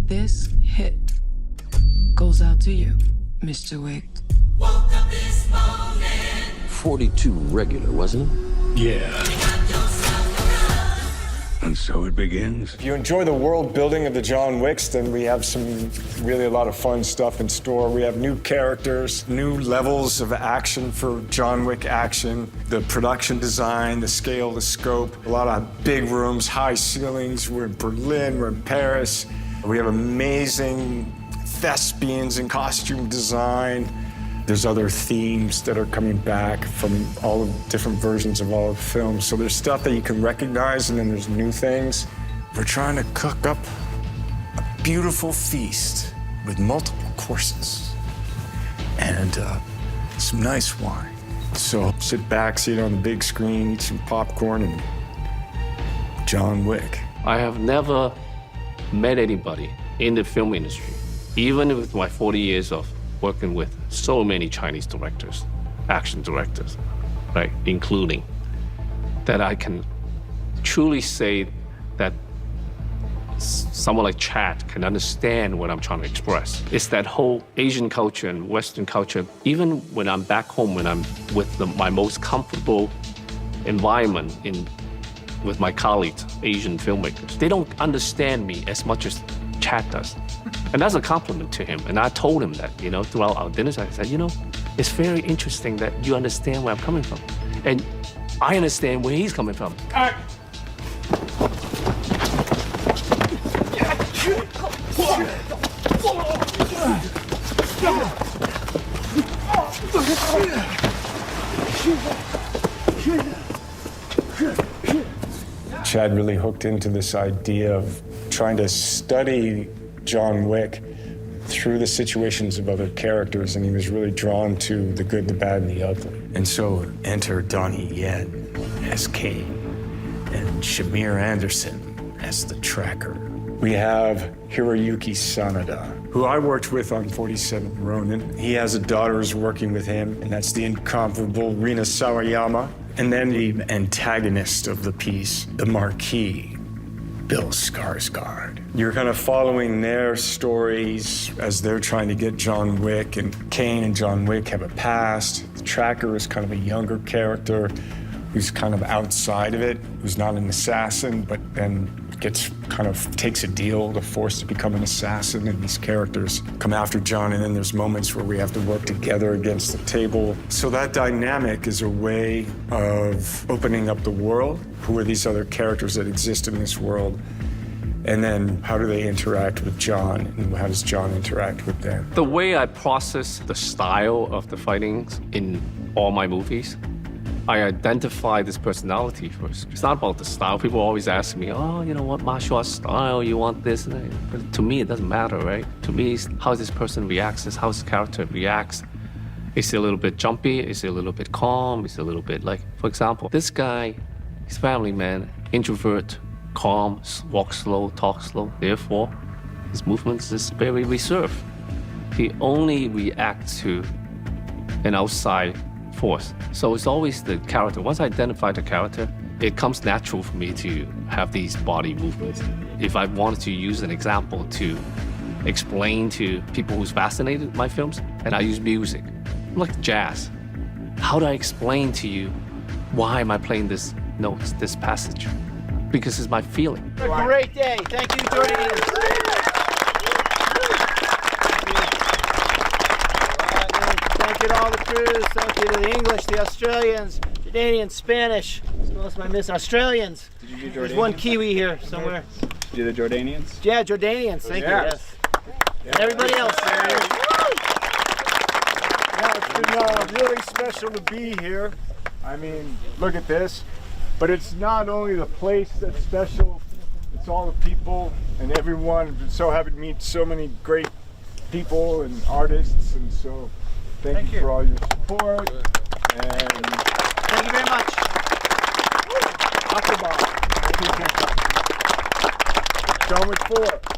This hit goes out to you, Mr. Wick. 42 regular, wasn't it? Yeah. And so it begins. If you enjoy the world building of the John Wicks, then we have really a lot of fun stuff in store. We have new characters, new levels of action for John Wick action, the production design, the scale, the scope, a lot of big rooms, high ceilings. We're in Berlin, we're in Paris. We have amazing thespians and costume design. There's other themes that are coming back from all the different versions of all of the films. So there's stuff that you can recognize, and then there's new things. We're trying to cook up a beautiful feast with multiple courses and some nice wine. So sit back, see it on the big screen, eat some popcorn, and John Wick. I have never met anybody in the film industry, even with my 40 years of working with so many Chinese directors, action directors, right, including, that I can truly say that someone like Chad can understand what I'm trying to express. It's that whole Asian culture and Western culture. Even when I'm back home, when I'm with my most comfortable environment with my colleagues, Asian filmmakers, they don't understand me as much as Chad does. And that's a compliment to him. And I told him that, throughout our dinners, I said, it's very interesting that you understand where I'm coming from. And I understand where he's coming from. Chad really hooked into this idea of trying to study John Wick through the situations of other characters, and he was really drawn to the good, the bad, and the ugly. And so enter Donnie Yen as Kane and Shamir Anderson as the Tracker. We have Hiroyuki Sanada, who I worked with on 47 Ronin. He has a daughter who's working with him, and that's the incomparable Rina Sawayama. And then the antagonist of the piece, the Marquis, Bill Skarsgård. You're kind of following their stories as they're trying to get John Wick, and Kane and John Wick have a past. The Tracker is kind of a younger character who's kind of outside of it, who's not an assassin, but then takes a deal, the force to become an assassin, and these characters come after John, and then there's moments where we have to work together against the table. So that dynamic is a way of opening up the world. Who are these other characters that exist in this world? And then how do they interact with John, and how does John interact with them? The way I process the style of the fightings in all my movies, I identify this personality first. It's not about the style. People always ask me, what martial arts style, you want this? But to me, it doesn't matter, right? To me, it's how this person reacts, it's how this character reacts. Is he a little bit jumpy? Is he a little bit calm? Is he a little bit for example, this guy, he's family man, introvert, calm, walk slow, talk slow. Therefore, his movements is very reserved. He only reacts to an outside force. So it's always the character. Once I identify the character, it comes natural for me to have these body movements. If I wanted to use an example to explain to people who's fascinated with my films, and I use music, like jazz. How do I explain to you why am I playing this note, this passage? Because it's my feeling. A great day. Thank you, Jordanians. Thank you to all the crews. Thank you to the English, the Australians, Jordanians, Spanish. What else am I missing? Australians. Did you do Jordanians? There's one Kiwi here somewhere. Did you do the Jordanians? Yeah, Jordanians. Thank you. Yes. And everybody else. It's been really special to be here. I mean, look at this. But it's not only the place that's special, it's all the people and everyone. I've been so happy to meet so many great people and artists, and so thank you for all your support. And thank you very much. Akbar. John Wick 4.